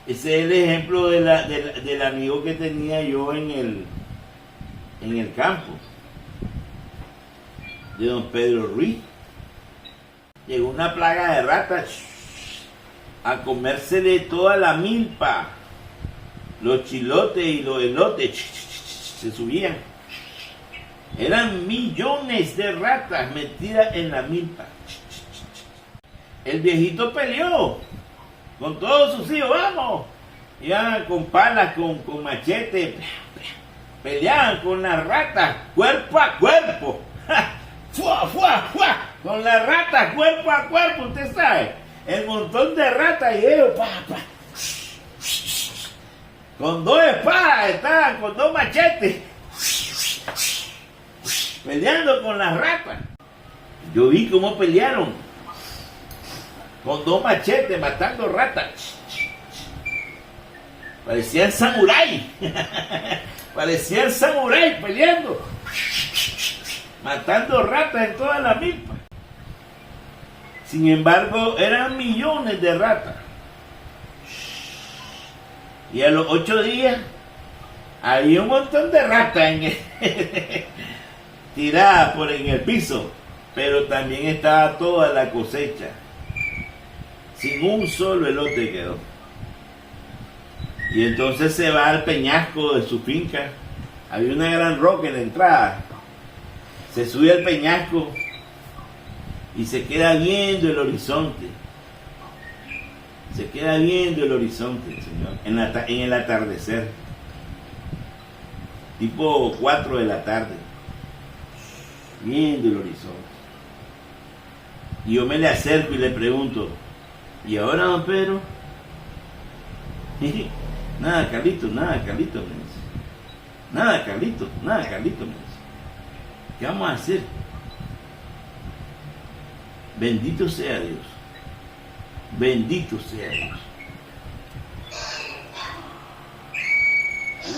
Ese es el ejemplo del amigo que tenía yo en el campo, de don Pedro Ruiz. Llegó una plaga de ratas a comerse de toda la milpa. Los chilotes y los elotes se subían. Eran millones de ratas metidas en la milpa. El viejito peleó con todos sus hijos, vamos. Iban con palas, con machete, peleaban con las ratas, cuerpo a cuerpo. ¡Fua, fua, fua! Con las ratas, cuerpo a cuerpo, usted sabe. El montón de ratas y ellos, con dos espadas estaban, con dos machetes, peleando con las ratas. Yo vi cómo pelearon, con dos machetes, matando ratas. Parecían samurái. Parecían samurái peleando, matando ratas en toda la milpa. Sin embargo, eran millones de ratas. Y a los 8 días había un montón de ratas tiradas en el piso, pero también estaba toda la cosecha. Sin un solo elote quedó. Y entonces se va al peñasco de su finca. Había una gran roca en la entrada. Se sube al peñasco y se queda viendo el horizonte. Se queda viendo el horizonte, Señor, en el atardecer. Tipo 4 de la tarde. Viendo el horizonte. Y yo me le acerco y le pregunto, ¿y ahora, don Pedro? Nada, Carlito, me dice. Nada, Carlito, me dice. ¿Qué vamos a hacer? Bendito sea Dios. Bendito sea Dios.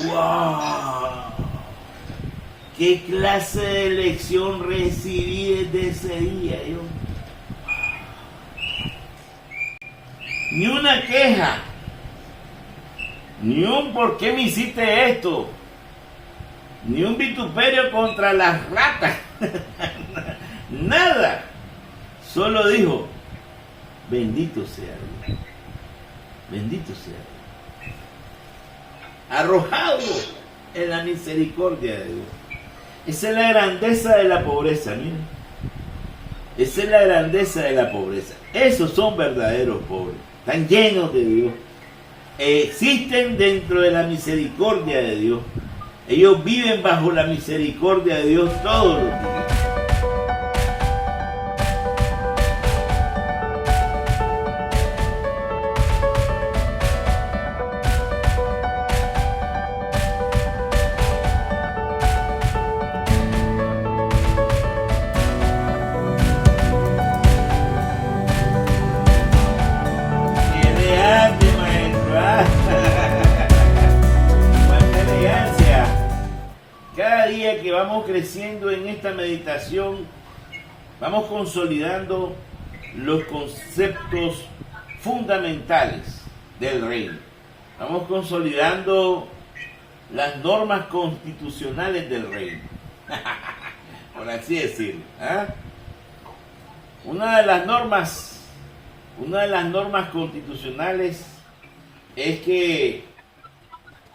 ¡Wow! ¿Qué clase de lección recibí desde ese día yo? Ni una queja, ni un ¿por qué me hiciste esto?, ni un vituperio contra las ratas. Nada. Solo dijo, bendito sea Dios. Bendito sea Dios. Arrojado en la misericordia de Dios. Esa es la grandeza de la pobreza, miren. Esa es la grandeza de la pobreza. Esos son verdaderos pobres. Están llenos de Dios. Existen dentro de la misericordia de Dios. Ellos viven bajo la misericordia de Dios todos los días. Que vamos creciendo en esta meditación, vamos consolidando los conceptos fundamentales del reino. Vamos consolidando las normas constitucionales del reino, por así decirlo. Una de las normas constitucionales es que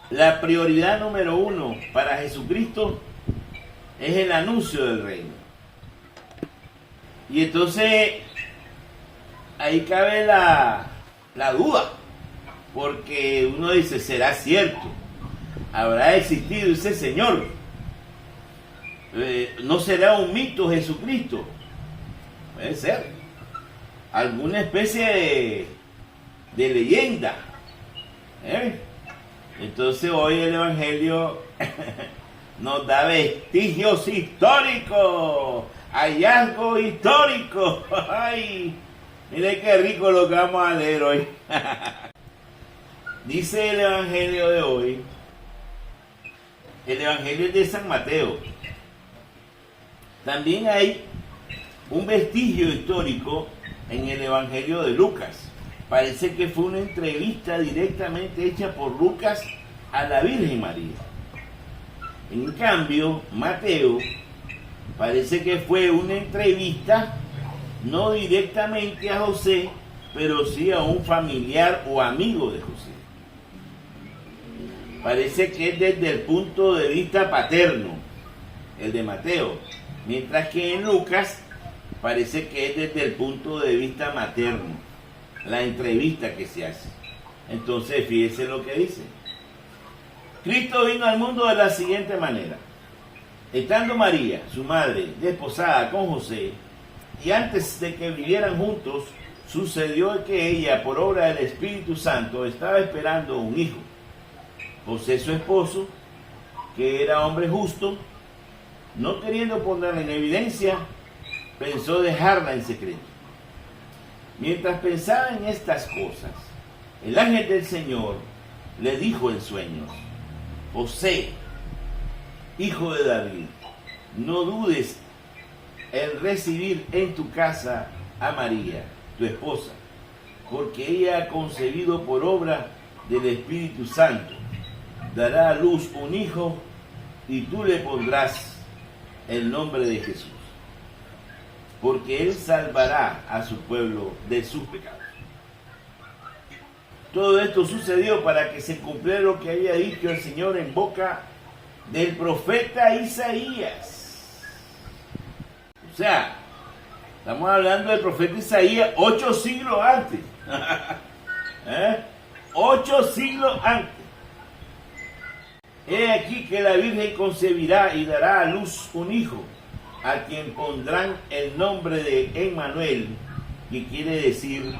la prioridad número 1 para Jesucristo es el anuncio del reino. Y entonces ahí cabe la duda, porque uno dice, ¿será cierto? ¿Habrá existido ese Señor? ¿No será un mito Jesucristo? Puede ser alguna especie de leyenda. Entonces hoy el Evangelio nos da vestigios históricos, hallazgos históricos. ¡Ay! Mire qué rico lo que vamos a leer hoy. Dice el Evangelio de hoy, el Evangelio es de San Mateo. También hay un vestigio histórico en el Evangelio de Lucas. parece que fue una entrevista directamente hecha por Lucas a la Virgen María. En cambio, Mateo parece que fue una entrevista no directamente a José, pero sí a un familiar o amigo de José. Parece que es desde el punto de vista paterno, el de Mateo, mientras que en Lucas parece que es desde el punto de vista materno, la entrevista que se hace. Entonces, fíjese lo que dice. Cristo vino al mundo de la siguiente manera. Estando María, su madre, desposada con José, y antes de que vivieran juntos, sucedió que ella, por obra del Espíritu Santo, estaba esperando un hijo. José, su esposo, que era hombre justo, no queriendo ponerla en evidencia, pensó dejarla en secreto. Mientras pensaba en estas cosas, el ángel del Señor le dijo en sueños: José, hijo de David, no dudes en recibir en tu casa a María, tu esposa, porque ella ha concebido por obra del Espíritu Santo. Dará a luz un hijo y tú le pondrás el nombre de Jesús, porque él salvará a su pueblo de sus pecados. Todo esto sucedió para que se cumpliera lo que había dicho el Señor en boca del profeta Isaías. O sea, estamos hablando del profeta Isaías 8 siglos antes. 8 siglos antes. He aquí que la Virgen concebirá y dará a luz un hijo, a quien pondrán el nombre de Emmanuel, que quiere decir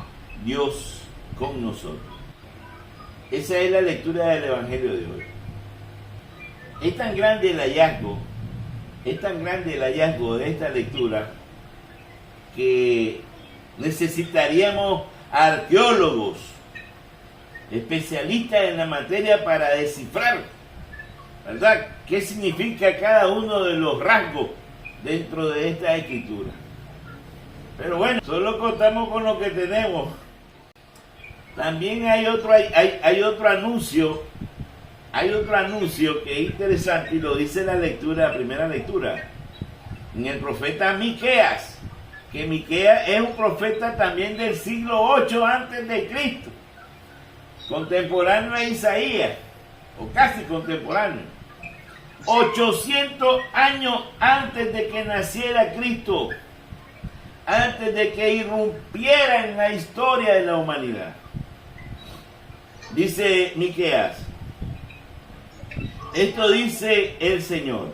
Dios con nosotros. Esa es la lectura del Evangelio de hoy. Es tan grande el hallazgo de esta lectura, que necesitaríamos arqueólogos, especialistas en la materia, para descifrar, ¿verdad?, qué significa cada uno de los rasgos dentro de esta escritura. Pero bueno, solo contamos con lo que tenemos. También hay otro anuncio que es interesante, y lo dice la primera lectura, en el profeta Miqueas, que Miqueas es un profeta también del siglo 8 antes de Cristo, contemporáneo a Isaías, o casi contemporáneo, 800 años antes de que naciera Cristo, antes de que irrumpiera en la historia de la humanidad. Dice Miqueas: esto dice el Señor: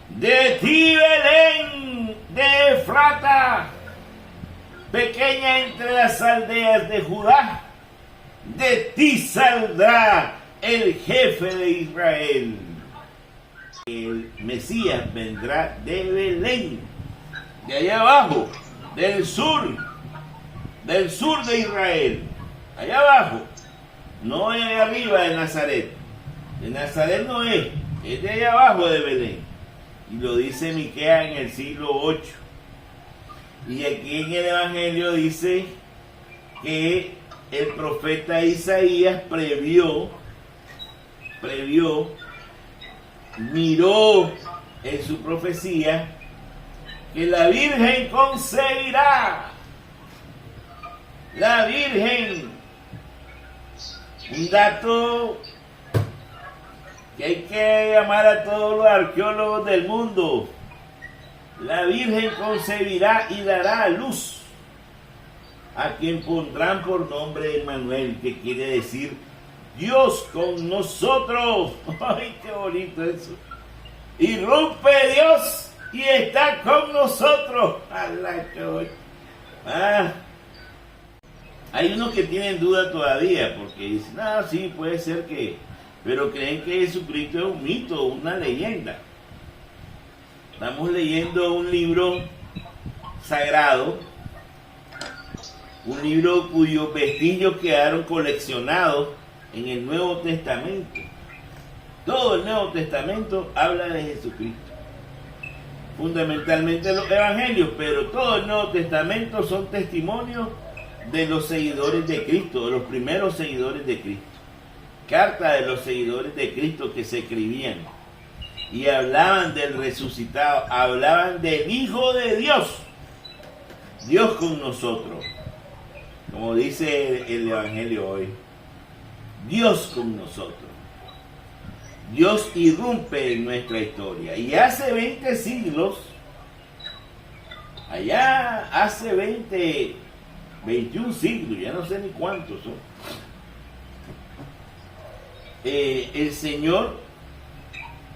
de ti, Belén de Efrata, pequeña entre las aldeas de Judá, de ti saldrá el jefe de Israel. El Mesías vendrá de Belén, de allá abajo, del sur de Israel, allá abajo, no es arriba de Nazaret. De Nazaret no es de allá abajo de Belén. Y lo dice Miqueas en el siglo 8. Y aquí en el Evangelio dice que el profeta Isaías miró en su profecía que la Virgen concebirá. La Virgen, un dato que hay que llamar a todos los arqueólogos del mundo. La Virgen concebirá y dará a luz, a quien pondrán por nombre Emmanuel, que quiere decir Dios con nosotros. ¡Ay, qué bonito eso! Irrumpe Dios y está con nosotros. ¡Hala, qué bonito! Hay unos que tienen duda todavía, porque dicen: no, sí, puede ser que... pero creen que Jesucristo es un mito, una leyenda. Estamos leyendo un libro sagrado, un libro cuyos vestigios quedaron coleccionados en el Nuevo Testamento. Todo el Nuevo Testamento habla de Jesucristo, fundamentalmente los evangelios, pero todo el Nuevo Testamento son testimonios de los seguidores de Cristo, de los primeros seguidores de Cristo. Carta de los seguidores de Cristo que se escribían y hablaban del resucitado, hablaban del Hijo de Dios, Dios con nosotros, como dice el Evangelio hoy, Dios con nosotros. Dios irrumpe en nuestra historia. Y hace 20 siglos, allá hace 21 siglos, ya no sé ni cuántos son, el Señor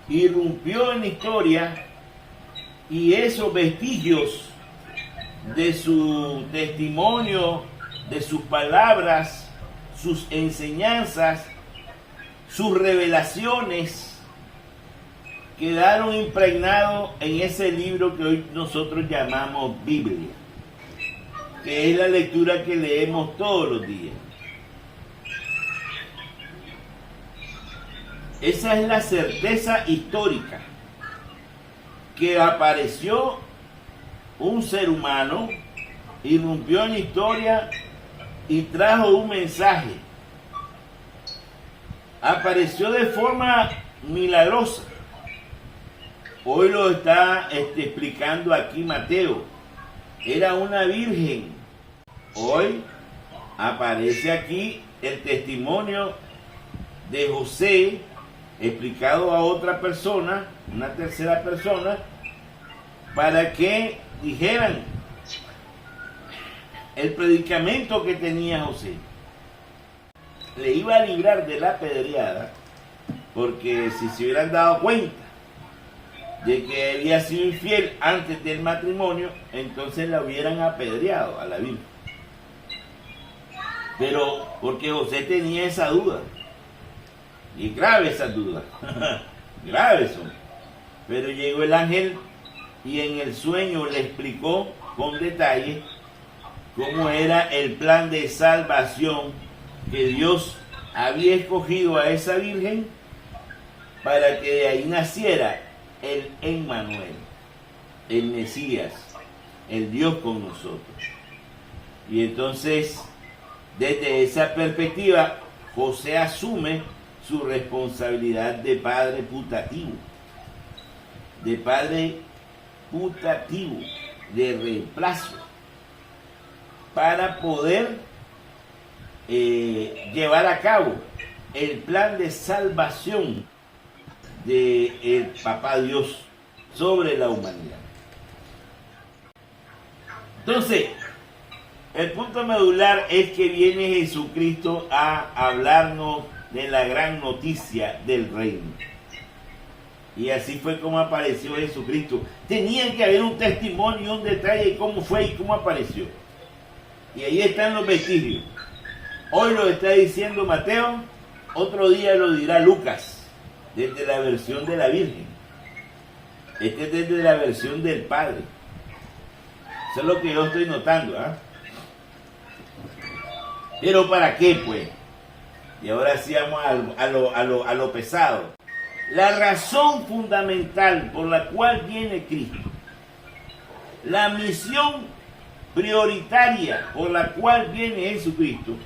irrumpió en la historia y esos vestigios de su testimonio, de sus palabras, sus enseñanzas, sus revelaciones quedaron impregnados en ese libro que hoy nosotros llamamos Biblia, que es la lectura que leemos todos los días. Esa es la certeza histórica, que apareció un ser humano, irrumpió en la historia y trajo un mensaje. Apareció de forma milagrosa. Hoy lo está explicando aquí Mateo. Era una virgen. Hoy aparece aquí el testimonio de José, explicado a otra persona, una tercera persona, para que dijeran el predicamento que tenía José. Le iba a librar de la apedreada, porque si se hubieran dado cuenta de que había sido infiel antes del matrimonio, entonces la hubieran apedreado a la Virgen. Pero porque José tenía esa duda, y grave esa duda, grave son. Pero llegó el ángel y en el sueño le explicó con detalle cómo era el plan de salvación que Dios había escogido a esa virgen para que de ahí naciera el Emmanuel, el Mesías, el Dios con nosotros. Y entonces, desde esa perspectiva, José asume su responsabilidad de padre putativo, de reemplazo, para poder llevar a cabo el plan de salvación del Papá Dios sobre la humanidad. Entonces, el punto medular es que viene Jesucristo a hablarnos de la gran noticia del reino. Y así fue como apareció Jesucristo. Tenía que haber un testimonio, un detalle de cómo fue y cómo apareció. Y ahí están los vestigios. Hoy lo está diciendo Mateo, otro día lo dirá Lucas, desde la versión de la Virgen. Este es desde la versión del Padre. Eso es lo que yo estoy notando, ¿eh? Pero ¿para qué, pues? Y ahora sí vamos a lo pesado. La razón fundamental por la cual viene Cristo, la misión prioritaria por la cual viene Jesucristo,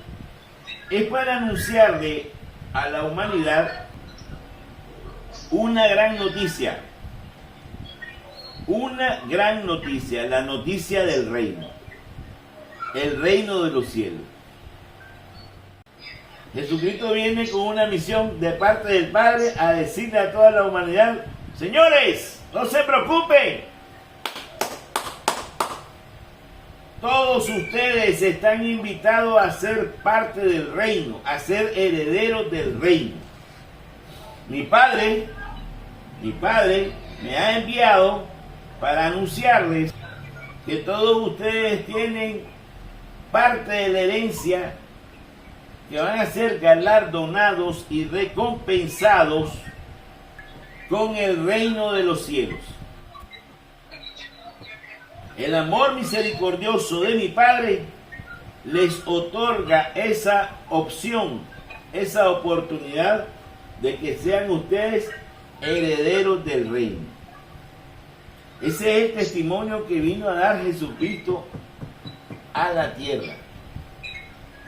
es para anunciarle a la humanidad una gran noticia, la noticia del reino, el reino de los cielos. Jesucristo viene con una misión de parte del Padre a decirle a toda la humanidad: señores, no se preocupen, todos ustedes están invitados a ser parte del reino, a ser herederos del reino. Mi Padre me ha enviado para anunciarles que todos ustedes tienen parte de la herencia, que van a ser galardonados y recompensados con el reino de los cielos. El amor misericordioso de mi Padre les otorga esa opción, esa oportunidad de que sean ustedes herederos del reino. Ese es el testimonio que vino a dar Jesucristo a la tierra.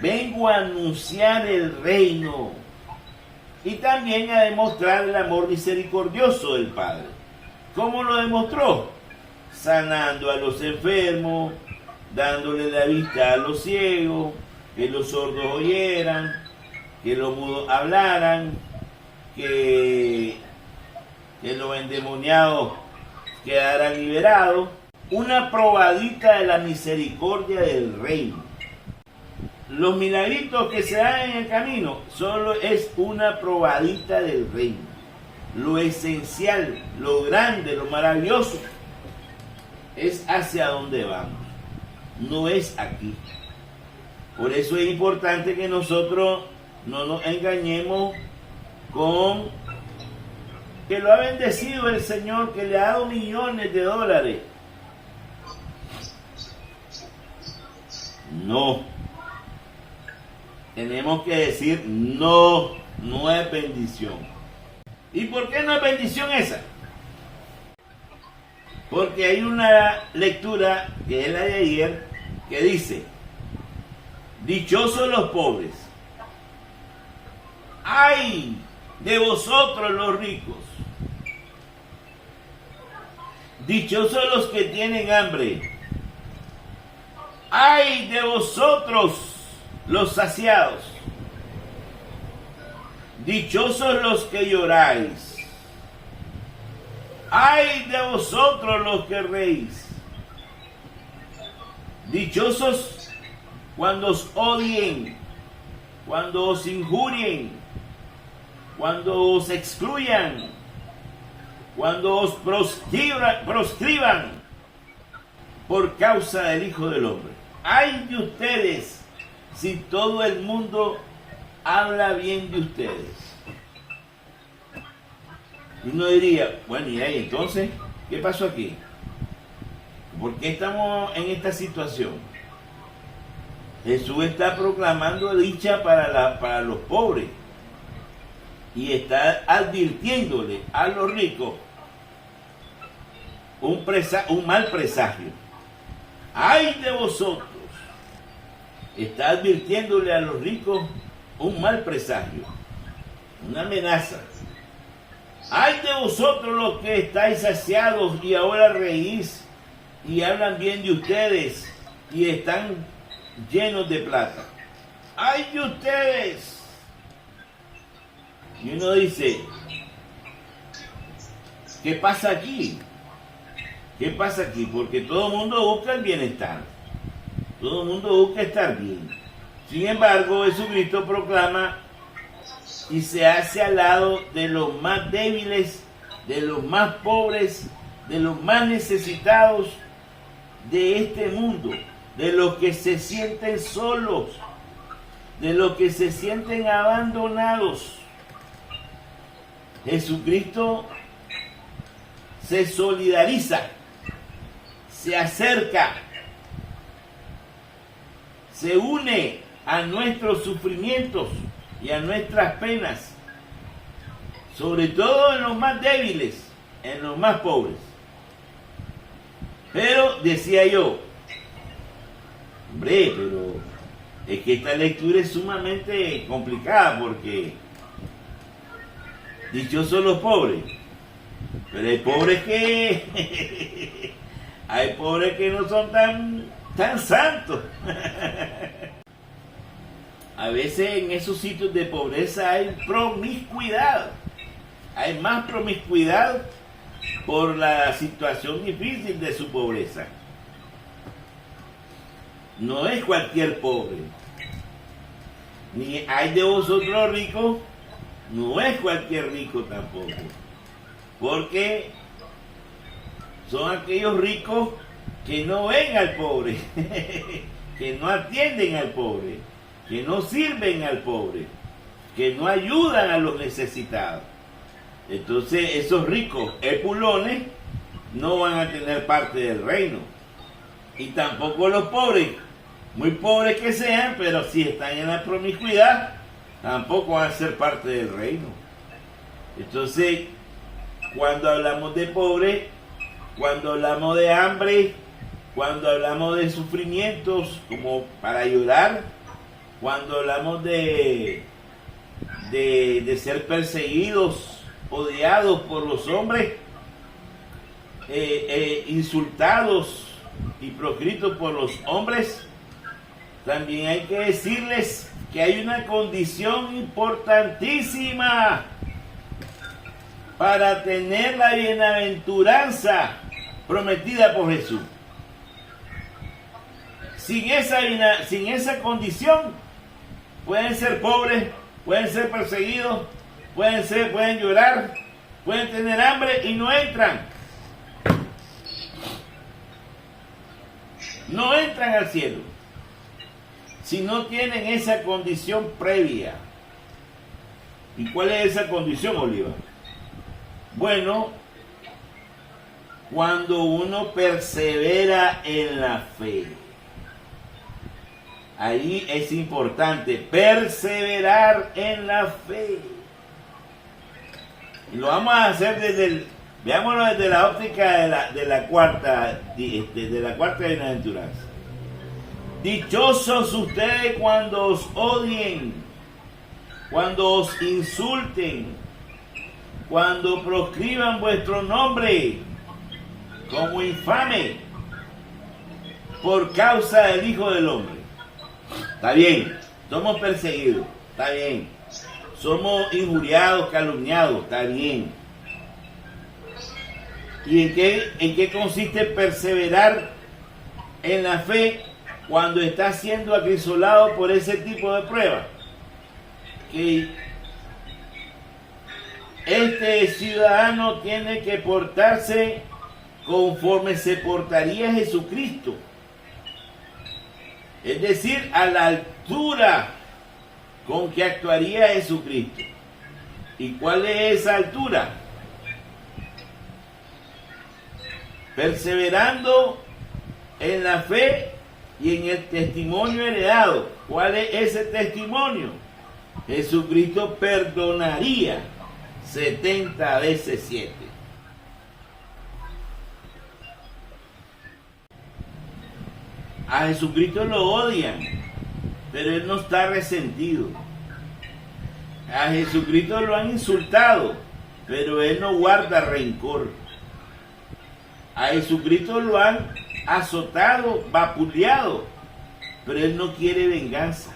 Vengo a anunciar el reino y también a demostrar el amor misericordioso del Padre. ¿Cómo lo demostró? Sanando a los enfermos, dándole la vista a los ciegos, que los sordos oyeran, que los mudos hablaran, que los endemoniados quedaran liberados. Una probadita de la misericordia del reino. Los milagritos que se dan en el camino solo es una probadita del reino. Lo esencial, lo grande, lo maravilloso es hacia dónde vamos, no es aquí. Por eso es importante que nosotros no nos engañemos con que lo ha bendecido el Señor, que le ha dado millones de dólares. No. Tenemos que decir no, no es bendición. ¿Y por qué no es bendición esa? Porque hay una lectura, que es la de ayer, que dice: dichosos los pobres, ¡ay de vosotros los ricos! Dichosos los que tienen hambre, ¡ay de vosotros los saciados! Dichosos los que lloráis, ¡ay de vosotros los que reís! Dichosos cuando os odien, cuando os injurien, cuando os excluyan, cuando os proscriban por causa del Hijo del Hombre. ¡Ay de ustedes si todo el mundo habla bien de ustedes! Y uno diría, bueno, y ahí entonces, ¿qué pasó aquí? ¿Por qué estamos en esta situación? Jesús está proclamando dicha para los pobres y está advirtiéndole a los ricos un mal presagio. ¡Ay de vosotros! Está advirtiéndole a los ricos un mal presagio, una amenaza. ¡Ay de vosotros los que estáis saciados y ahora reís y hablan bien de ustedes y están llenos de plata! ¡Ay de ustedes! Y uno dice, ¿qué pasa aquí? ¿Qué pasa aquí? Porque todo el mundo busca el bienestar. Todo el mundo busca estar bien. Sin embargo, Jesucristo proclama y se hace al lado de los más débiles, de los más pobres, de los más necesitados de este mundo, de los que se sienten solos, de los que se sienten abandonados. Jesucristo se solidariza, se acerca, se une a nuestros sufrimientos y a nuestras penas, sobre todo en los más débiles, en los más pobres. Pero decía yo, hombre, pero es que esta lectura es sumamente complicada, porque dichosos los pobres, pero hay pobres que hay pobres que no son tan santos. A veces en esos sitios de pobreza hay promiscuidad, hay más promiscuidad por la situación difícil de su pobreza. No es cualquier pobre, ni hay de vosotros ricos, no es cualquier rico tampoco, porque son aquellos ricos que no ven al pobre, que no atienden al pobre, que no sirven al pobre, que no ayudan a los necesitados. Entonces esos ricos epulones no van a tener parte del reino. Y tampoco los pobres, muy pobres que sean, pero si están en la promiscuidad, tampoco van a ser parte del reino. Entonces, cuando hablamos de pobre, cuando hablamos de hambre, cuando hablamos de sufrimientos como para llorar, cuando hablamos de ser perseguidos, odiados por los hombres, insultados y proscritos por los hombres, también hay que decirles que hay una condición importantísima para tener la bienaventuranza prometida por Jesús. Sin esa condición, pueden ser pobres, pueden ser perseguidos, pueden llorar, pueden tener hambre y no entran. No entran al cielo si no tienen esa condición previa. ¿Y cuál es esa condición, Oliva? Bueno, cuando uno persevera en la fe. Ahí es importante perseverar en la fe. Y lo vamos a hacer veámoslo desde la óptica de la cuarta bienaventuranza. Dichosos ustedes cuando os odien, cuando os insulten, cuando proscriban vuestro nombre como infame por causa del Hijo del Hombre. Está bien, somos perseguidos, está bien. Somos injuriados, calumniados, está bien. ¿Y en qué consiste perseverar en la fe cuando está siendo acrisolado por ese tipo de pruebas? Que este ciudadano tiene que portarse conforme se portaría Jesucristo. Es decir, a la altura con que actuaría Jesucristo. ¿Y cuál es esa altura? Perseverando en la fe y en el testimonio heredado. ¿Cuál es ese testimonio? Jesucristo perdonaría 70 veces 7. A Jesucristo lo odian, pero Él no está resentido. A Jesucristo lo han insultado, pero Él no guarda rencor. A Jesucristo lo han azotado, vapuleado, pero Él no quiere venganza,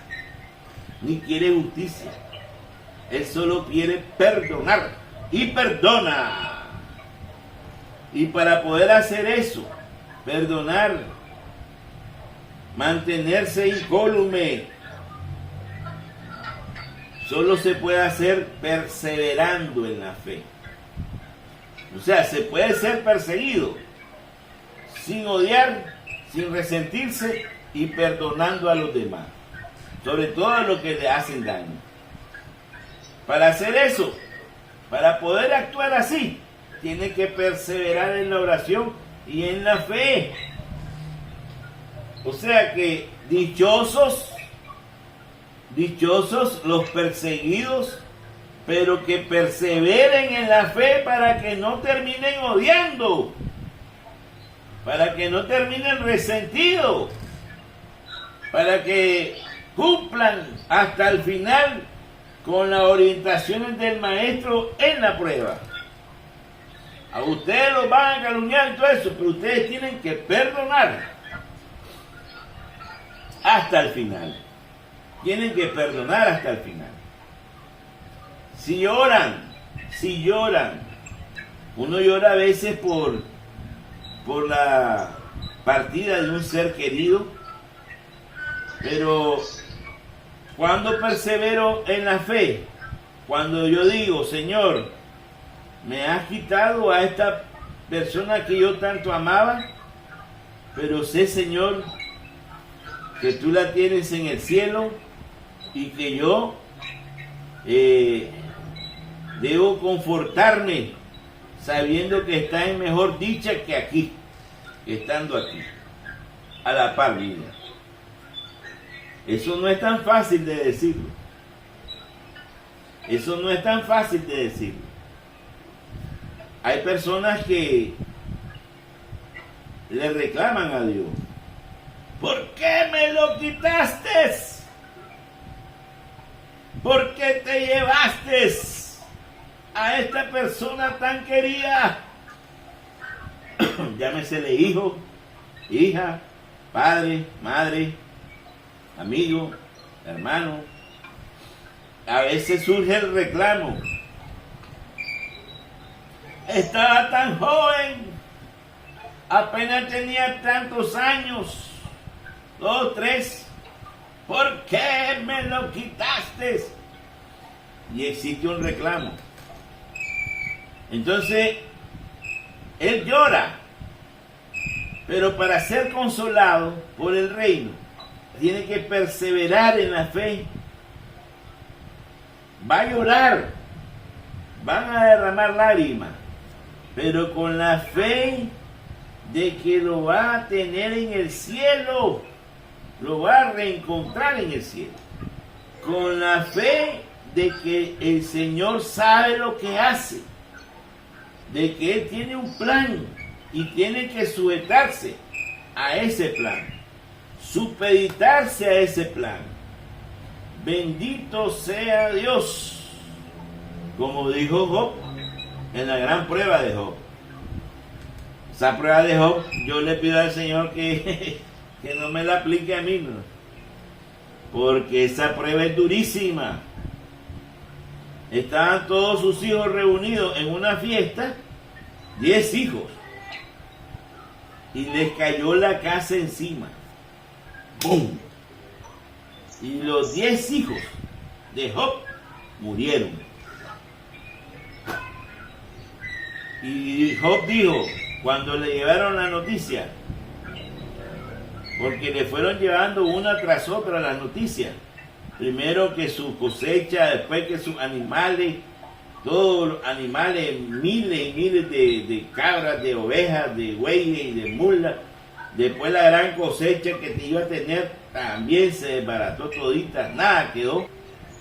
ni quiere justicia. Él solo quiere perdonar y perdona. Y para poder hacer eso, perdonar, mantenerse incólume, solo se puede hacer perseverando en la fe. O sea, se puede ser perseguido sin odiar, sin resentirse y perdonando a los demás, sobre todo a los que le hacen daño. Para hacer eso, para poder actuar así, tiene que perseverar en la oración y en la fe. O sea que dichosos los perseguidos, pero que perseveren en la fe para que no terminen odiando, para que no terminen resentidos, para que cumplan hasta el final con las orientaciones del maestro en la prueba. A ustedes los van a calumniar y todo eso, pero ustedes tienen que perdonar hasta el final. Tienen que perdonar hasta el final. Si lloran, uno llora a veces por la partida de un ser querido, pero cuando persevero en la fe, cuando yo digo, Señor, me has quitado a esta persona que yo tanto amaba, pero sé, Señor, que tú la tienes en el cielo y que yo debo confortarme sabiendo que está en mejor dicha que aquí, estando aquí, a la par mía. Eso no es tan fácil de decirlo. Eso no es tan fácil de decirlo. Hay personas que le reclaman a Dios. ¿Por qué me lo quitaste? ¿Por qué te llevaste a esta persona tan querida? Llámesele hijo, hija, padre, madre, amigo, hermano. A veces surge el reclamo. Estaba tan joven, apenas tenía tantos años, 2, 3. ¿Por qué me lo quitaste? Y existe un reclamo. Entonces, él llora, pero para ser consolado por el reino, tiene que perseverar en la fe. Va a llorar, van a derramar lágrimas, pero con la fe de que lo va a tener en el cielo, lo va a reencontrar en el cielo. Con la fe de que el Señor sabe lo que hace, de que Él tiene un plan y tiene que sujetarse a ese plan, supeditarse a ese plan. Bendito sea Dios, como dijo Job en la gran prueba de Job. Esa prueba de Job, yo le pido al Señor que no me la aplique a mí, ¿no? Porque esa prueba es durísima. Estaban todos sus hijos reunidos en una fiesta, 10 hijos, y les cayó la casa encima. ¡Bum! Y los 10 hijos de Job murieron. Y Job dijo, cuando le llevaron la noticia, porque le fueron llevando una tras otra las noticias, primero que su cosecha, después que sus animales, todos los animales, miles y miles de cabras, de ovejas, de bueyes y de mulas, después la gran cosecha que te iba a tener, también se desbarató todita, nada quedó.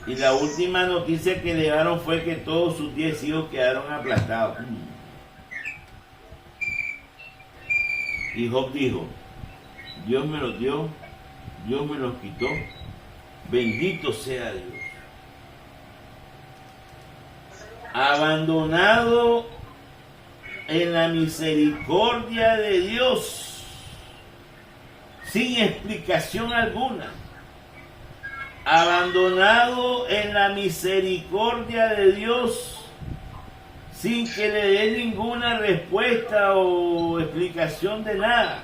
Y la última noticia que le llevaron fue que todos sus 10 hijos quedaron aplastados. Y Job dijo, Dios me los dio, Dios me los quitó, bendito sea Dios. Abandonado en la misericordia de Dios, sin explicación alguna. Abandonado en la misericordia de Dios, sin que le dé ninguna respuesta o explicación de nada.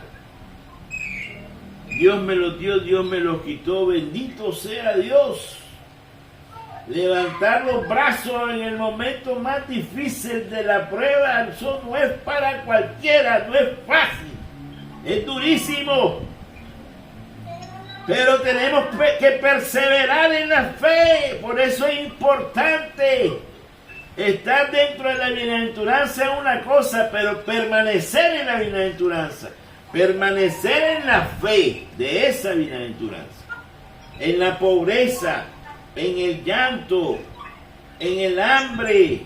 Dios me los dio, Dios me los quitó, bendito sea Dios. Levantar los brazos en el momento más difícil de la prueba, eso no es para cualquiera, no es fácil, es durísimo. Pero tenemos que perseverar en la fe, por eso es importante. Estar dentro de la bienaventuranza es una cosa, pero permanecer en la bienaventuranza, permanecer en la fe de esa bienaventuranza, en la pobreza, en el llanto, en el hambre,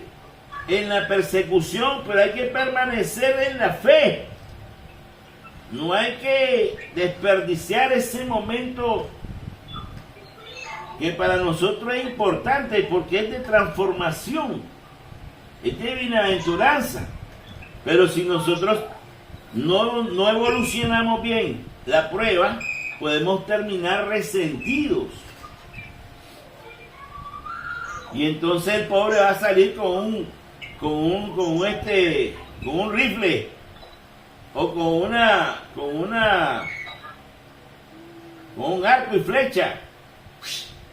en la persecución, pero hay que permanecer en la fe. No hay que desperdiciar ese momento que para nosotros es importante porque es de transformación, es de bienaventuranza. Pero si nosotros no evolucionamos bien la prueba, podemos terminar resentidos. Y entonces el pobre va a salir con un rifle o con un arco y flecha,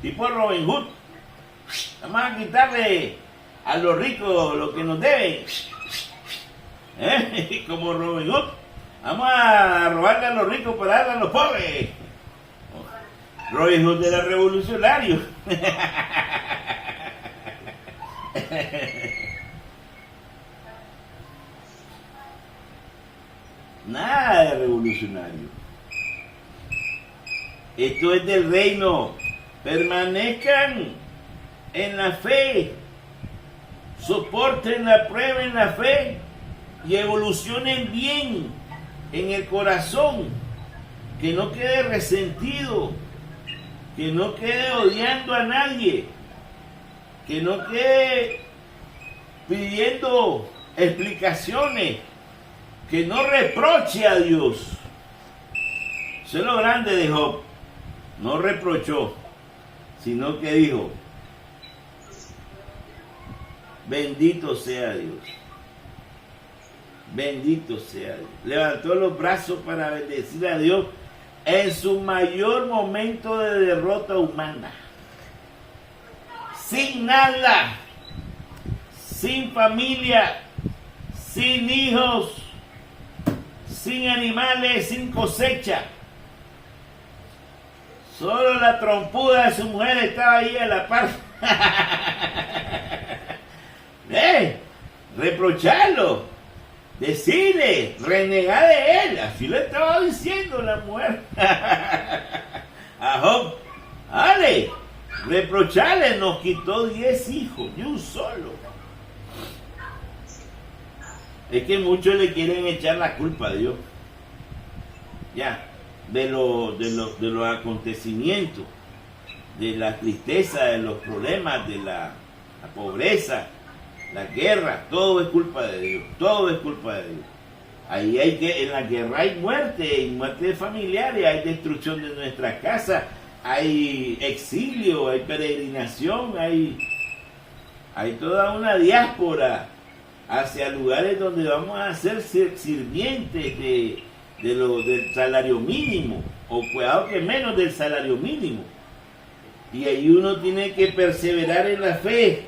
tipo Robin Hood. Vamos a quitarle a los ricos lo que nos deben, como Robin Hood. Vamos a robarle a los ricos para darle a los pobres. Robin Hood era revolucionario. Nada de revolucionario. Esto es del reino. Permanezcan en la fe, soporten la prueba en la fe y evolucionen bien en el corazón, que no quede resentido, que no quede odiando a nadie, que no quede pidiendo explicaciones, que no reproche a Dios. Eso es lo grande de Job. No reprochó, sino que dijo, bendito sea Dios. Bendito sea Dios. Levantó los brazos para bendecir a Dios en su mayor momento de derrota humana. Sin nada, sin familia, sin hijos, sin animales, sin cosecha. Solo la trompuda de su mujer estaba ahí a la par. Reprocharlo, decirle, renegar de él. Así le estaba diciendo la mujer a Job. Dale, reprocharle, nos quitó 10 hijos de un solo. Es que muchos le quieren echar la culpa a Dios. Ya, de los acontecimientos, de la tristeza, de los problemas, de la pobreza, la guerra, todo es culpa de Dios, todo es culpa de Dios. Ahí en la guerra hay muerte de familiares, hay destrucción de nuestras casas, hay exilio, hay peregrinación, hay toda una diáspora hacia lugares donde vamos a ser sirvientes del salario mínimo, o cuidado que menos del salario mínimo. Y ahí uno tiene que perseverar en la fe.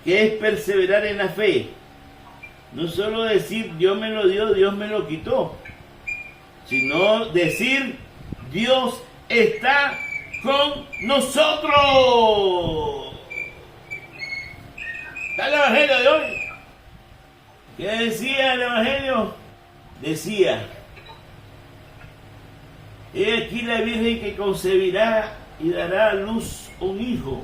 ¿Qué es perseverar en la fe? No solo decir Dios me lo dio, Dios me lo quitó, sino decir Dios está con nosotros. ¿Está el Evangelio de hoy? ¿Qué decía el Evangelio? Decía, he aquí la Virgen que concebirá y dará a luz un hijo,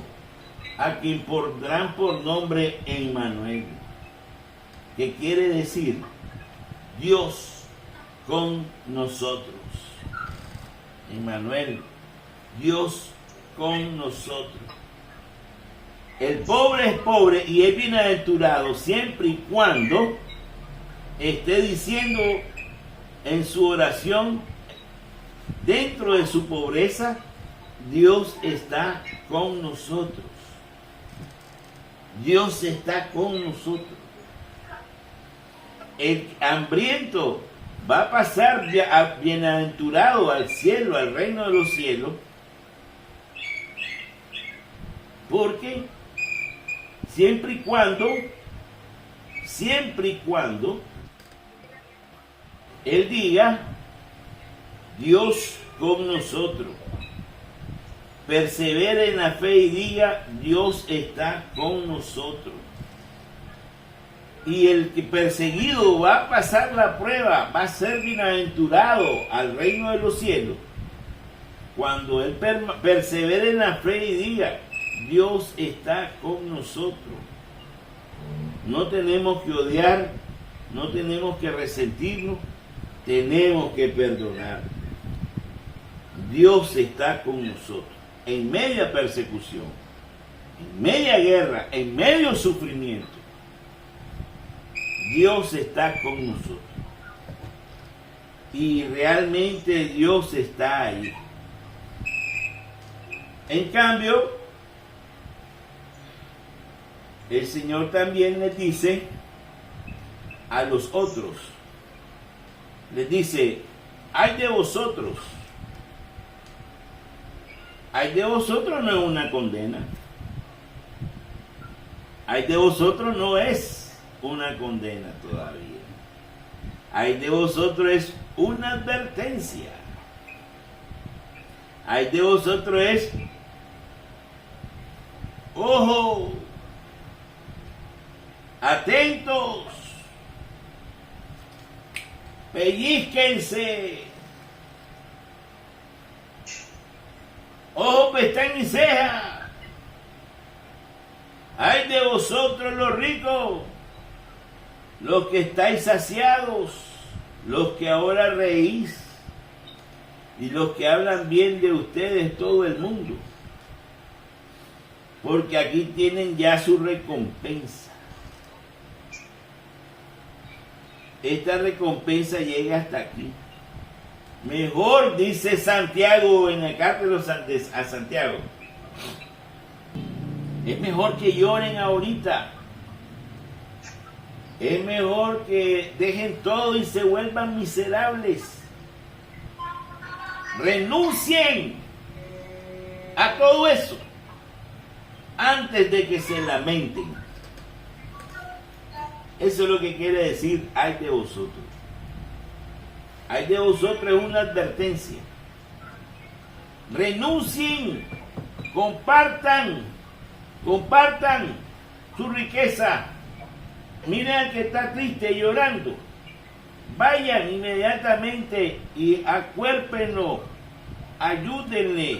a quien pondrán por nombre Emmanuel, que quiere decir Dios con nosotros. Emmanuel, Dios con nosotros. El pobre es pobre y es bienaventurado siempre y cuando esté diciendo en su oración, dentro de su pobreza, Dios está con nosotros. Dios está con nosotros. El hambriento va a pasar bienaventurado al cielo, al reino de los cielos, porque siempre y cuando él diga Dios con nosotros, persevere en la fe y diga Dios está con nosotros. Y el que perseguido va a pasar la prueba, va a ser bienaventurado al reino de los cielos, cuando él persevere en la fe y diga Dios está con nosotros. No tenemos que odiar, no tenemos que resentirnos, tenemos que perdonar. Dios está con nosotros en media persecución, en media guerra, en medio sufrimiento. Dios está con nosotros. Y realmente Dios está ahí. En cambio, el Señor también les dice a los otros, les dice, ay de vosotros. Ay de vosotros no es una condena. Ay de vosotros no es una condena todavía. Ay de vosotros es una advertencia. Ay de vosotros es, ojo, atentos, pellizquense, ojo, pestaña y ceja. Ay de vosotros los ricos, los que estáis saciados, los que ahora reís y los que hablan bien de ustedes todo el mundo. porque aquí tienen ya su recompensa. Esta recompensa llega hasta aquí. Mejor, dice Santiago en el carta a Santiago, es mejor que lloren ahorita. Es mejor que dejen todo y se vuelvan miserables. Renuncien a todo eso antes de que se lamenten. Eso es lo que quiere decir ay de vosotros. Ay de vosotros es una advertencia. Renuncien, compartan su riqueza. Miren al que está triste llorando. Vayan inmediatamente y acuérpenlo, ayúdenle,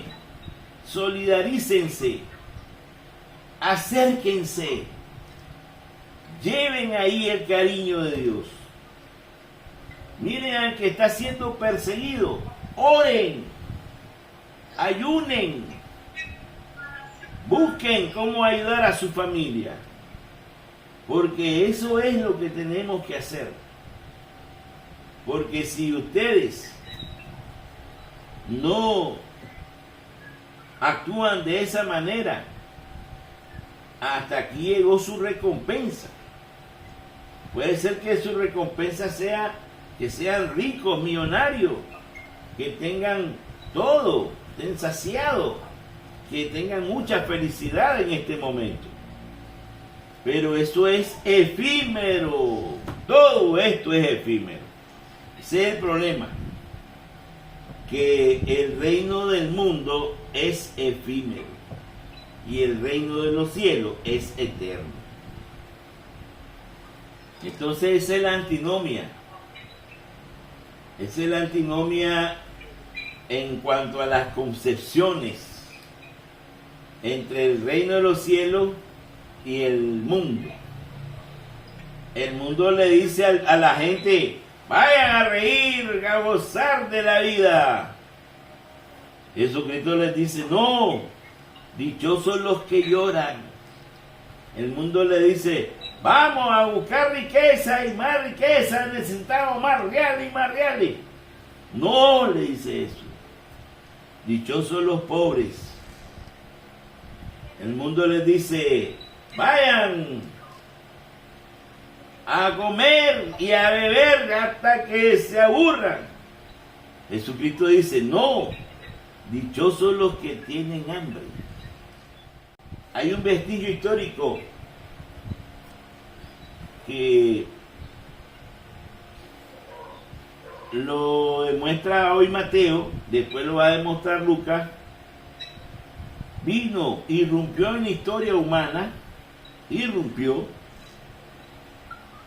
solidarícense, acérquense, lleven ahí el cariño de Dios. Miren al que está siendo perseguido, oren, ayunen, busquen cómo ayudar a su familia, porque eso es lo que tenemos que hacer. Porque si ustedes no actúan de esa manera, hasta aquí llegó su recompensa. Puede ser que su recompensa sea que sean ricos, millonarios, que tengan todo, estén saciados, que tengan mucha felicidad en este momento. Pero eso es efímero. Todo esto es efímero. Ese es el problema. Que el reino del mundo es efímero y el reino de los cielos es eterno. Entonces esa es la antinomia. Esa es la antinomia en cuanto a las concepciones entre el reino de los cielos y el mundo. El mundo le dice a la gente: vayan a reír, a gozar de la vida. Jesucristo les dice: no, dichosos los que lloran. El mundo le dice: vamos a buscar riqueza y más riqueza, necesitamos más reales y más reales. No, le dice eso. Dichosos los pobres. El mundo les dice: vayan a comer y a beber hasta que se aburran. Jesucristo dice: no, dichosos los que tienen hambre. Hay un vestigio histórico que lo demuestra hoy Mateo, después lo va a demostrar Lucas. Vino, irrumpió en la historia humana,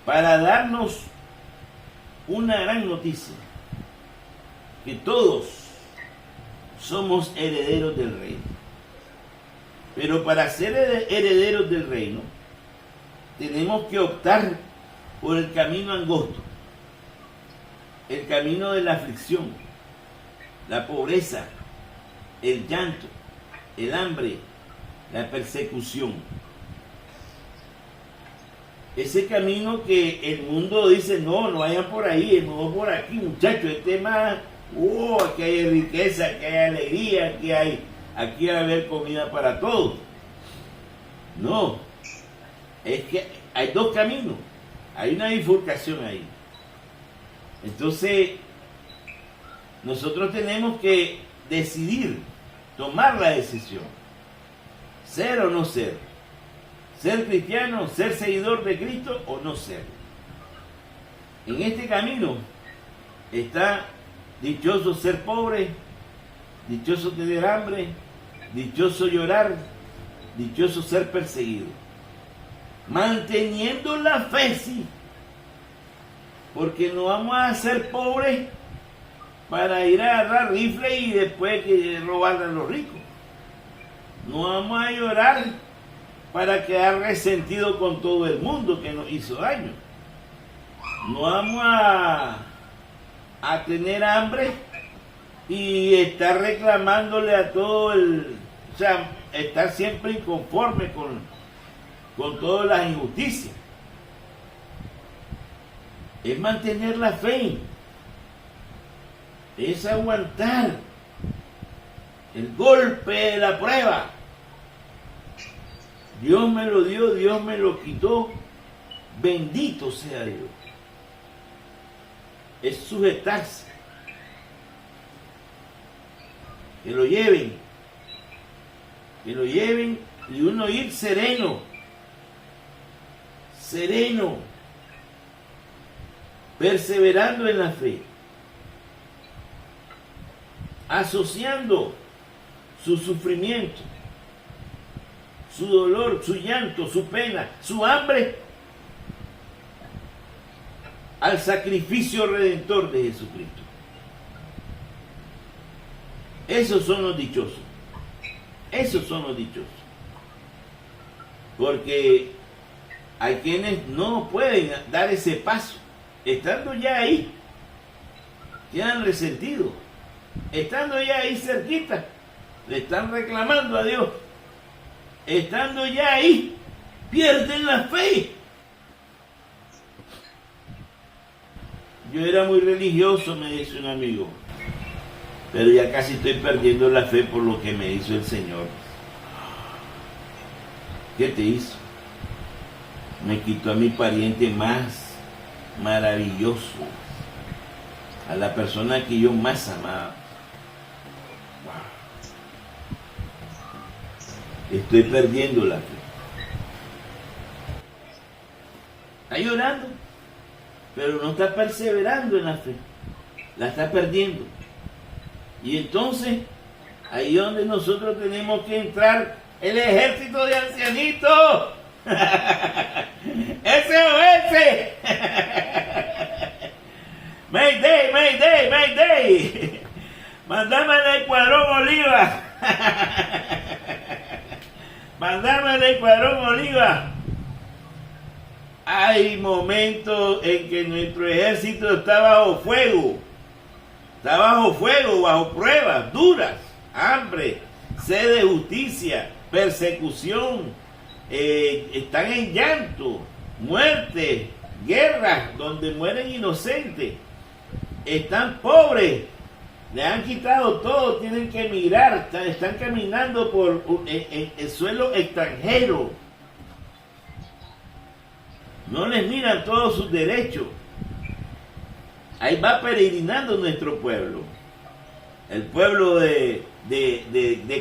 para darnos una gran noticia, que todos somos herederos del reino. Pero para ser herederos del reino, tenemos que optar por el camino angosto, el camino de la aflicción, la pobreza, el llanto, el hambre, la persecución. Ese camino que el mundo dice: no, no vayan por ahí, no por aquí, muchachos, este más, aquí hay riqueza, aquí hay alegría, aquí va a haber comida para todos. No, es que hay dos caminos, hay una bifurcación ahí. Entonces, nosotros tenemos que decidir, tomar la decisión, ser o no ser. Ser cristiano, ser seguidor de Cristo o no ser. En este camino está dichoso ser pobre, dichoso tener hambre, dichoso llorar, dichoso ser perseguido. Manteniendo la fe, sí. Porque no vamos a ser pobres para ir a agarrar rifle y después robarle a los ricos. No vamos a llorar para quedar resentido con todo el mundo que nos hizo daño. No vamos a tener hambre y estar reclamándole a todo estar siempre inconforme con todas las injusticias. Es mantener la fe, es aguantar el golpe de la prueba. Dios me lo dio, Dios me lo quitó, bendito sea Dios. Es sujetarse, que lo lleven y uno ir sereno, perseverando en la fe, asociando su sufrimiento, su dolor, su llanto, su pena, su hambre al sacrificio redentor de Jesucristo. Esos son los dichosos. Esos son los dichosos. Porque hay quienes no pueden dar ese paso. Estando ya ahí, quedan resentidos. Estando ya ahí cerquita, le están reclamando a Dios. Estando ya ahí, pierden la fe. Yo era muy religioso, me dice un amigo, pero ya casi estoy perdiendo la fe por lo que me hizo el Señor. ¿Qué te hizo? Me quitó a mi pariente más maravilloso, a la persona que yo más amaba. Wow. Estoy perdiendo la fe. Está llorando, pero no está perseverando en la fe. La está perdiendo. Y entonces, ahí es donde nosotros tenemos que entrar, el ejército de ancianitos. SOS. Mayday, Mayday, Mayday. Mándame al Escuadrón Oliva. Mándame al Escuadrón Oliva. Hay momentos en que nuestro ejército está bajo fuego. Está bajo fuego, bajo pruebas duras, hambre, sed de justicia, persecución, están en llanto, muerte, guerras donde mueren inocentes, están pobres, le han quitado todo, tienen que emigrar, están caminando por el suelo extranjero, no les miran todos sus derechos. Ahí va peregrinando nuestro pueblo. El pueblo de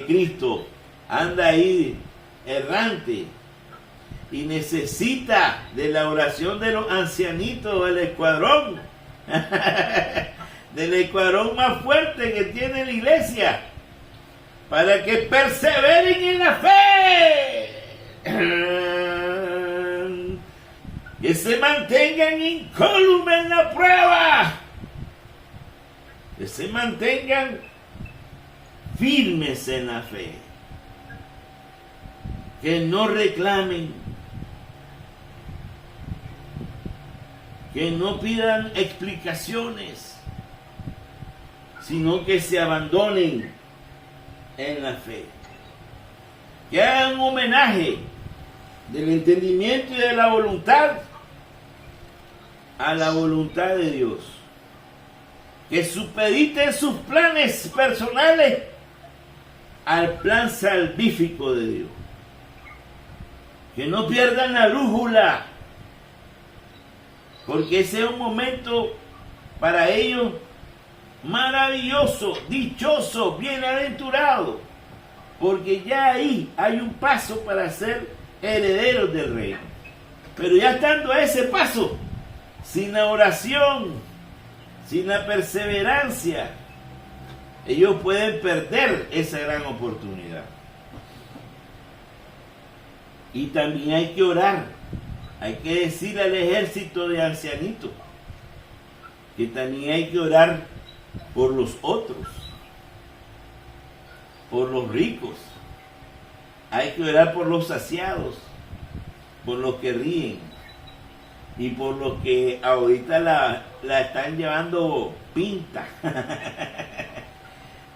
Cristo anda ahí errante y necesita de la oración de los ancianitos del escuadrón, del escuadrón más fuerte que tiene la iglesia, para que perseveren en la fe, que se mantengan incólumes en la prueba, que se mantengan firmes en la fe, que no reclamen, que no pidan explicaciones, sino que se abandonen en la fe, que hagan un homenaje del entendimiento y de la voluntad a la voluntad de Dios, que supediten sus planes personales al plan salvífico de Dios, que no pierdan la brújula, porque ese es un momento para ellos maravilloso, dichoso, bienaventurado, porque ya ahí hay un paso para ser herederos del reino. Pero ya estando a ese paso, sin la oración, sin la perseverancia, ellos pueden perder esa gran oportunidad. Y también hay que orar, hay que decirle al ejército de ancianitos que también hay que orar por los otros, por los ricos. Hay que orar por los saciados, por los que ríen y por los que ahorita la están llevando pinta.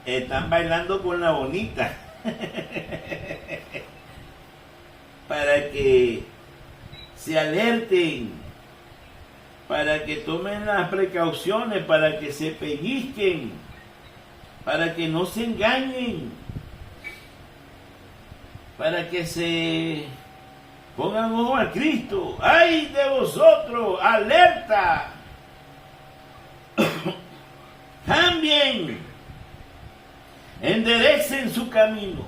Están bailando con la bonita. para que se alerten, para que tomen las precauciones, para que se pellizquen, para que no se engañen, para que se pongan ojo a Cristo. ¡Ay de vosotros! ¡Alerta! Cambien, enderecen su camino.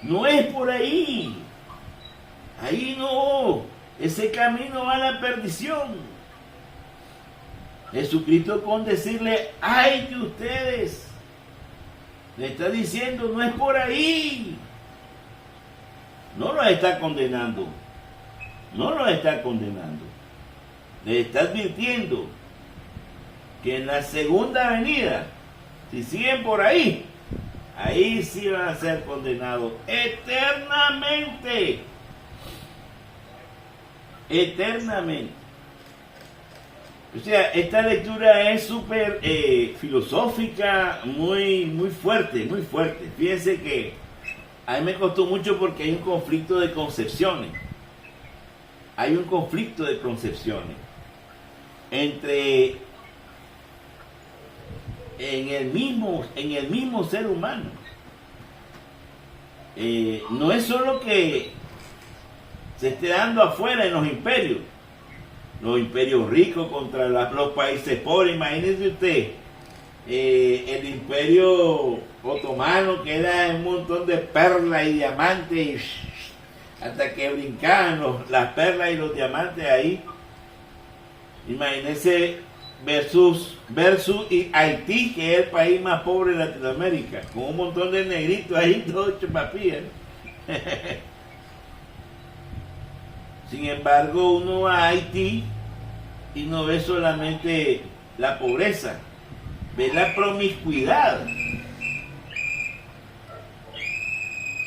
No es por ahí. Ahí no. Ese camino va a la perdición. Jesucristo, con decirle ay de ustedes, le está diciendo no es por ahí. No los está condenando. No los está condenando. Le está advirtiendo que en la segunda venida, si siguen por ahí, ahí sí van a ser condenados eternamente. Eternamente. O sea, esta lectura es súper filosófica, muy fuerte, muy fuerte. Fíjense que a mí me costó mucho porque hay un conflicto de concepciones. Hay un conflicto de concepciones entre en el mismo ser humano. No es solo que se esté dando afuera en los imperios ricos contra los países pobres. Imagínense usted, el imperio otomano, que era un montón de perlas y diamantes, hasta que brincaban las perlas y los diamantes ahí. Imagínense versus y Haití, que es el país más pobre de Latinoamérica, con un montón de negritos ahí, todos chupapías. Sin embargo, uno va a Haití y no ve solamente la pobreza, ve la promiscuidad.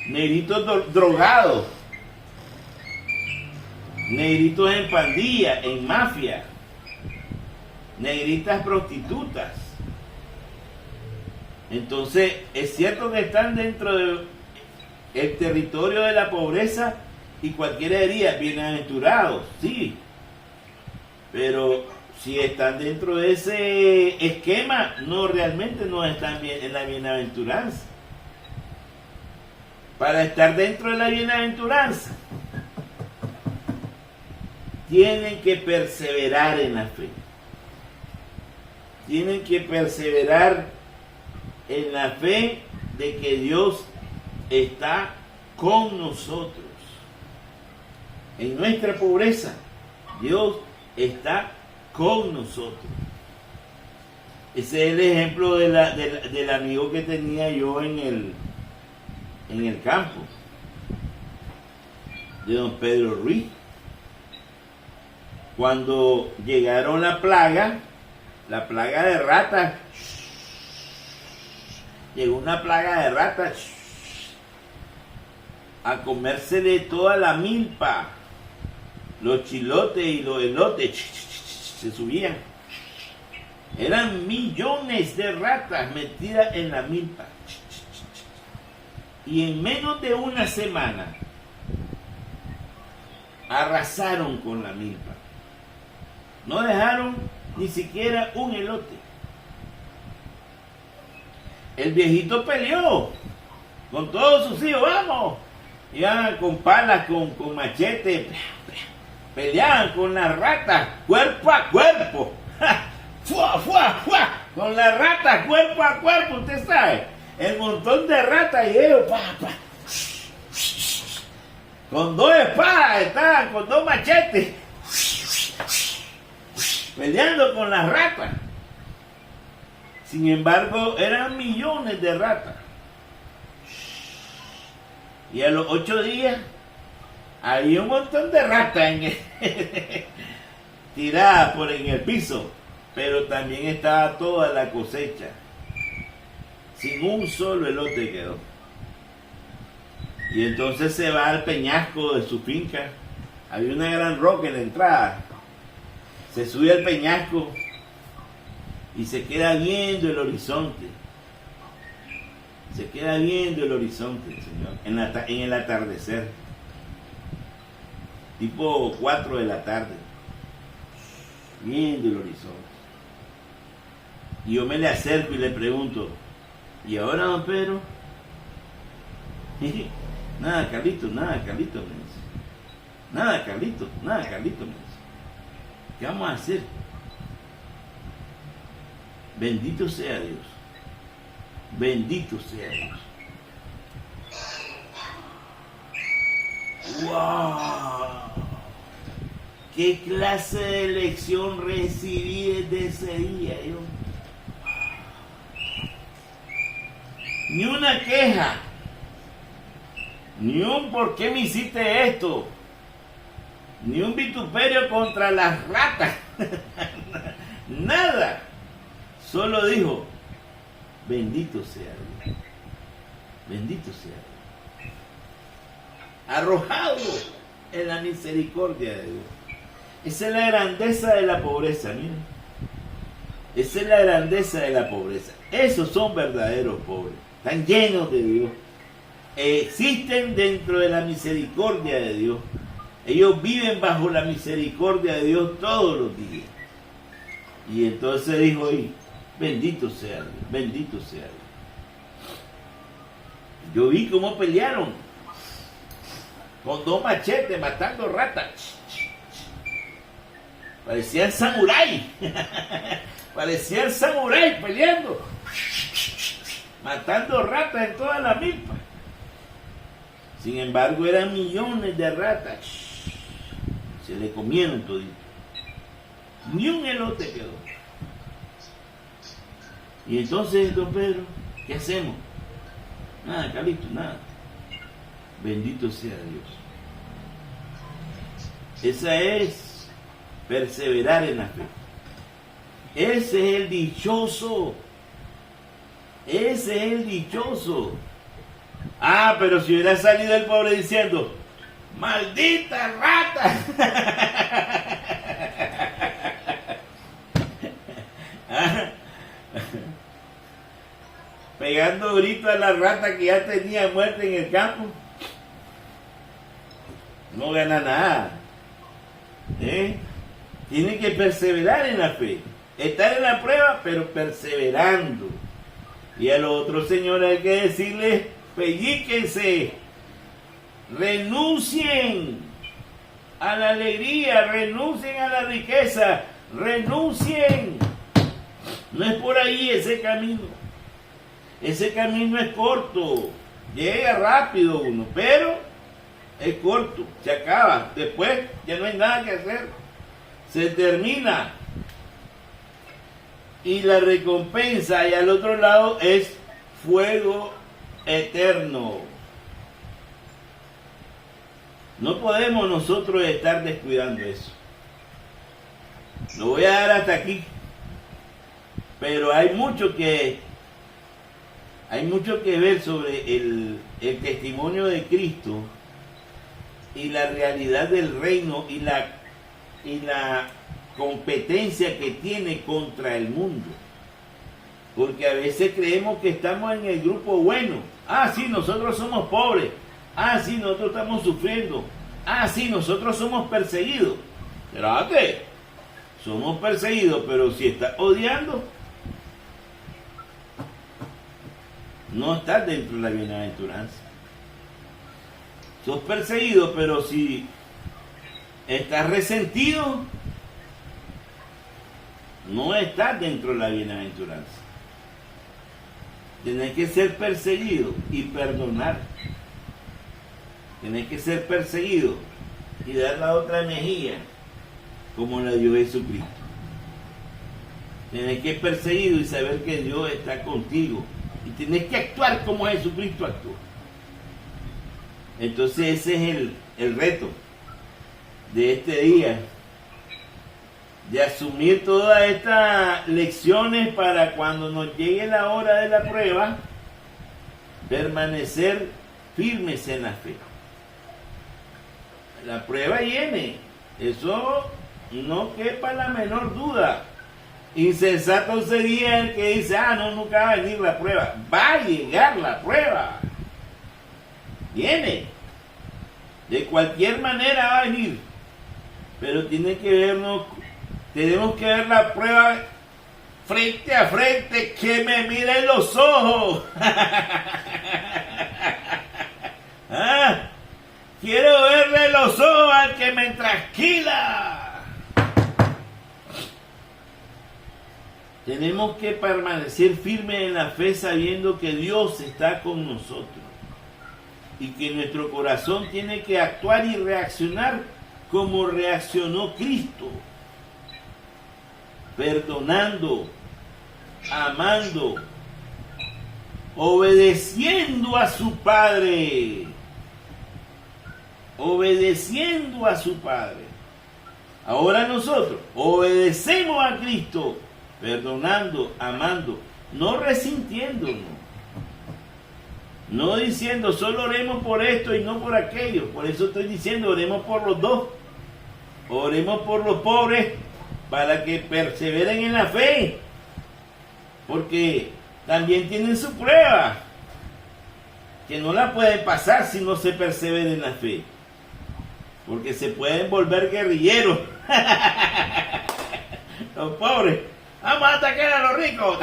Negritos drogados, negritos en pandilla, en mafia, negritas prostitutas. Entonces, es cierto que están dentro del territorio de la pobreza, y cualquiera diría, bienaventurados, sí. Pero si están dentro de ese esquema, no, realmente no están bien en la bienaventuranza. Para estar dentro de la bienaventuranza, tienen que perseverar en la fe. Tienen que perseverar en la fe de que Dios está con nosotros. En nuestra pobreza, Dios está con nosotros. Ese es el ejemplo del amigo que tenía yo en el campo, de don Pedro Ruiz. Cuando llegaron la plaga de ratas, llegó una plaga de ratas a comerse de toda la milpa. Los chilotes y los elotes se subían. Eran millones de ratas metidas en la milpa. Y en menos de una semana arrasaron con la milpa. No dejaron ni siquiera un elote. El viejito peleó con todos sus hijos. ¡Vamos! Iban con palas, con machete. Peleaban con las ratas cuerpo a cuerpo. ¡Fua, fua, fua! Con las ratas cuerpo a cuerpo, usted sabe. El montón de ratas y ellos, con dos espadas estaban, con dos machetes, peleando con las ratas. Sin embargo, eran millones de ratas. Y a los 8 días, había un montón de ratas tiradas en el piso, pero también estaba toda la cosecha. Sin un solo elote quedó. Y entonces se va al peñasco de su finca. Había una gran roca en la entrada. Se sube al peñasco y se queda viendo el horizonte. Se queda viendo el horizonte, el Señor, en el atardecer. Tipo 4 de la tarde. Viendo el horizonte. Y yo me le acerco y le pregunto, ¿y ahora, don Pedro? Nada, Carlito, me dice. Nada, Carlito, me dice. ¿Qué vamos a hacer? Bendito sea Dios. Bendito sea Dios. ¡Wow! ¿Qué clase de lección recibí desde ese día? Yo? Ni una queja. Ni un ¿por qué me hiciste esto? Ni un vituperio contra las ratas. Nada. Solo dijo, bendito sea Dios. Bendito sea Dios. Arrojado en la misericordia de Dios. Esa es la grandeza de la pobreza, miren. Esa es la grandeza de la pobreza. Esos son verdaderos pobres. Están llenos de Dios. Existen dentro de la misericordia de Dios. Ellos viven bajo la misericordia de Dios todos los días. Y entonces dijo ahí, bendito sea Dios, bendito sea Dios. Yo vi cómo pelearon con 2 machetes matando ratas. Parecían samurái. Parecían samurái peleando. Matando ratas en toda la milpa. Sin embargo, eran millones de ratas. Se le comieron todito. Ni un elote quedó. Y entonces, don Pedro, ¿qué hacemos? Nada, Carlito, nada. Bendito sea Dios. Esa es perseverar en la fe. Ese es el dichoso. Ese es el dichoso. Ah, pero si hubiera salido el pobre diciendo, ¡maldita rata! Pegando gritos a la rata que ya tenía muerte en el campo. No gana nada. Tiene que perseverar en la fe. Estar en la prueba, pero perseverando. Y a los otros señores hay que decirles, pellíquense, renuncien a la alegría, renuncien a la riqueza, renuncien. No es por ahí ese camino. Ese camino es corto, llega rápido uno, pero es corto, se acaba. Después ya no hay nada que hacer, se termina. Y la recompensa ahí al otro lado es fuego eterno. No podemos nosotros estar descuidando eso. Lo voy a dar hasta aquí. Pero hay mucho que ver sobre el testimonio de Cristo y la realidad del reino y la competencia que tiene contra el mundo. Porque a veces creemos que estamos en el grupo bueno. Ah, sí, nosotros somos pobres. Ah, sí, nosotros estamos sufriendo. Ah, sí, nosotros somos perseguidos. Espérate, somos perseguidos, pero si estás odiando, no estás dentro de la bienaventuranza. Sos perseguido, pero si estás resentido, no estás dentro de la bienaventuranza. Tienes que ser perseguido y perdonar. Tienes que ser perseguido y dar la otra mejilla como la dio Jesucristo. Tienes que ser perseguido y saber que Dios está contigo. Y tienes que actuar como Jesucristo actuó. Entonces ese es el reto de este día. De asumir todas estas lecciones para cuando nos llegue la hora de la prueba, permanecer firmes en la fe. La prueba viene, eso no quepa la menor duda. Insensato sería el que dice, no, nunca va a venir la prueba. Va a llegar la prueba. Viene. De cualquier manera va a venir. Pero tenemos que ver la prueba frente a frente, que me miren los ojos. Quiero verle los ojos al que me trasquila. Tenemos que permanecer firmes en la fe sabiendo que Dios está con nosotros y que nuestro corazón tiene que actuar y reaccionar como reaccionó Cristo, perdonando, amando, obedeciendo a su Padre, obedeciendo a su Padre. Ahora nosotros obedecemos a Cristo, perdonando, amando, no resintiéndonos, no diciendo solo oremos por esto y no por aquello. Por eso estoy diciendo oremos por los dos, oremos por los pobres para que perseveren en la fe, porque también tienen su prueba, que no la pueden pasar si no se persevera en la fe, porque se pueden volver guerrilleros. Los pobres, vamos a atacar a los ricos,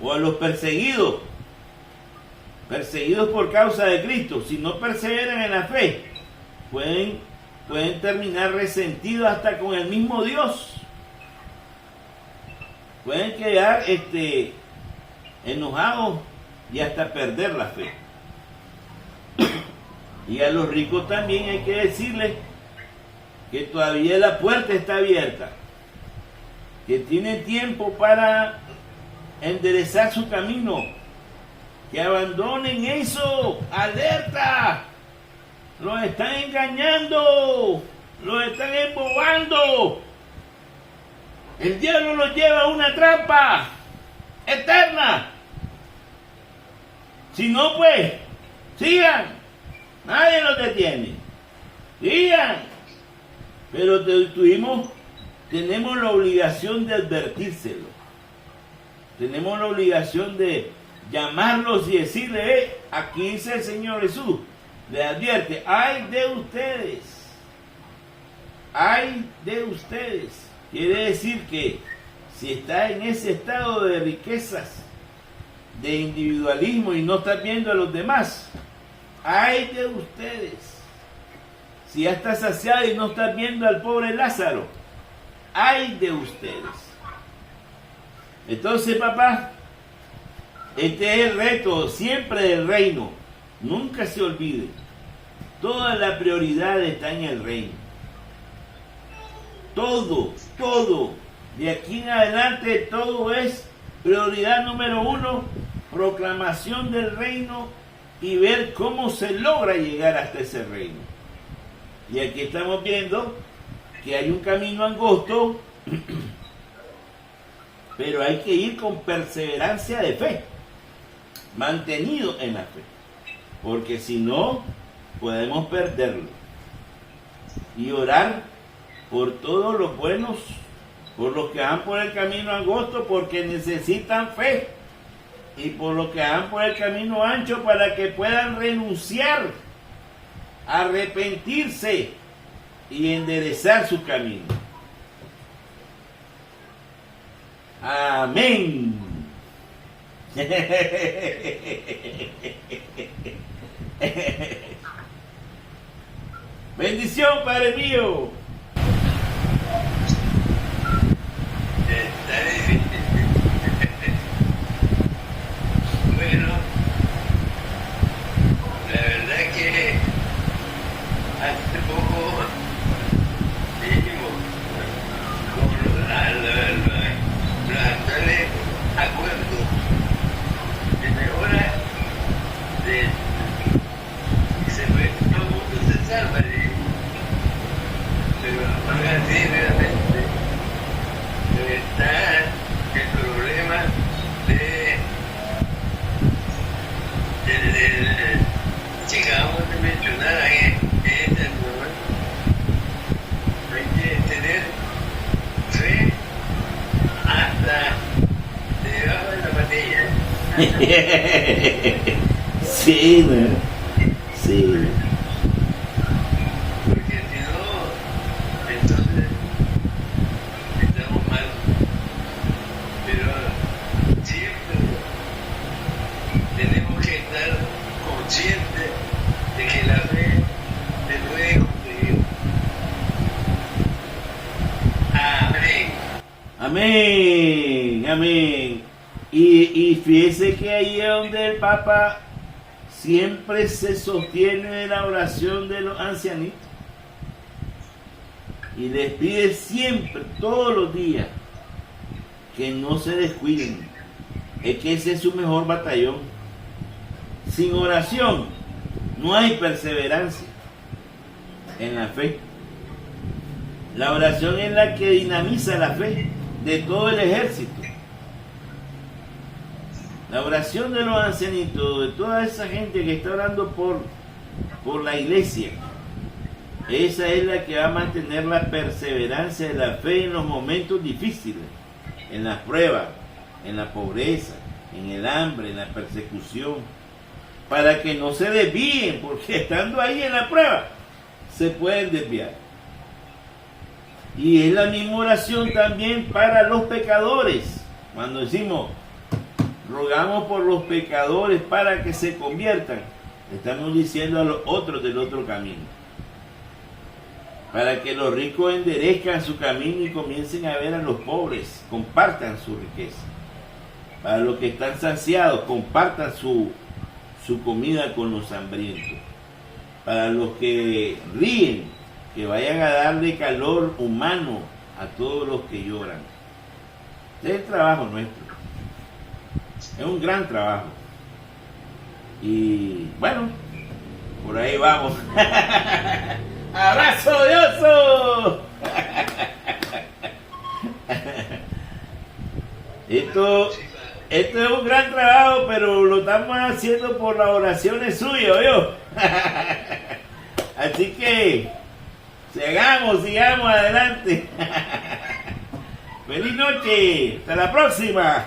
o a los perseguidos por causa de Cristo. Si no perseveran en la fe, pueden terminar resentidos hasta con el mismo Dios, pueden quedar enojados y hasta perder la fe. Y a los ricos también hay que decirles que todavía la puerta está abierta, que tienen tiempo para enderezar su camino, que abandonen eso. ¡Alerta! Los están engañando, los están embobando. El diablo los lleva a una trampa eterna. Si no, pues, sigan. Nadie los detiene. Sigan. Pero tenemos la obligación de advertírselo. Tenemos la obligación de llamarlos y decirle, aquí dice el Señor Jesús, le advierte, ay de ustedes, ay de ustedes. Quiere decir que si estás en ese estado de riquezas, de individualismo y no estás viendo a los demás, ay de ustedes. Si ya estás saciado y no estás viendo al pobre Lázaro, ay de ustedes. Entonces, papá, este es el reto siempre del reino. Nunca se olvide, toda la prioridad está en el reino. Todo, de aquí en adelante, todo es prioridad número 1, proclamación del reino y ver cómo se logra llegar hasta ese reino. Y aquí estamos viendo que hay un camino angosto, pero hay que ir con perseverancia de fe, mantenido en la fe, porque si no, podemos perderlo. Y orar por todos los buenos, por los que van por el camino angosto, porque necesitan fe, y por los que van por el camino ancho, para que puedan renunciar, arrepentirse y enderezar su camino. Amén. Bendición, Padre mío. Bueno, la verdad que hace poco dijimos con los actuales acuerdos de mejora todo el mundo se salva. Sí, ¿no? Sí. Porque si no, entonces estamos mal. Pero siempre tenemos que estar conscientes de que la fe se puede conseguir. Amén. Amén, amén. Y fíjese que ahí es donde el Papa siempre se sostiene de la oración de los ancianitos. Y les pide siempre, todos los días, que no se descuiden. Es que ese es su mejor batallón. Sin oración no hay perseverancia en la fe. La oración es la que dinamiza la fe de todo el ejército. La oración de los ancianitos, de toda esa gente que está orando por la iglesia, esa es la que va a mantener la perseverancia de la fe en los momentos difíciles, en las pruebas, en la pobreza, en el hambre, en la persecución, para que no se desvíen, porque estando ahí en la prueba, se pueden desviar. Y es la misma oración también para los pecadores. Cuando decimos, rogamos por los pecadores para que se conviertan, estamos diciendo a los otros del otro camino. Para que los ricos enderezcan su camino y comiencen a ver a los pobres, compartan su riqueza. Para los que están saciados, compartan su comida con los hambrientos. Para los que ríen, que vayan a darle calor humano a todos los que lloran. Este es el trabajo nuestro. Es un gran trabajo. Y bueno, por ahí vamos. ¡Abrazo de oso! Esto es un gran trabajo, pero lo estamos haciendo por las oraciones suyas, ¿yo? Así que sigamos adelante. Feliz noche, hasta la próxima.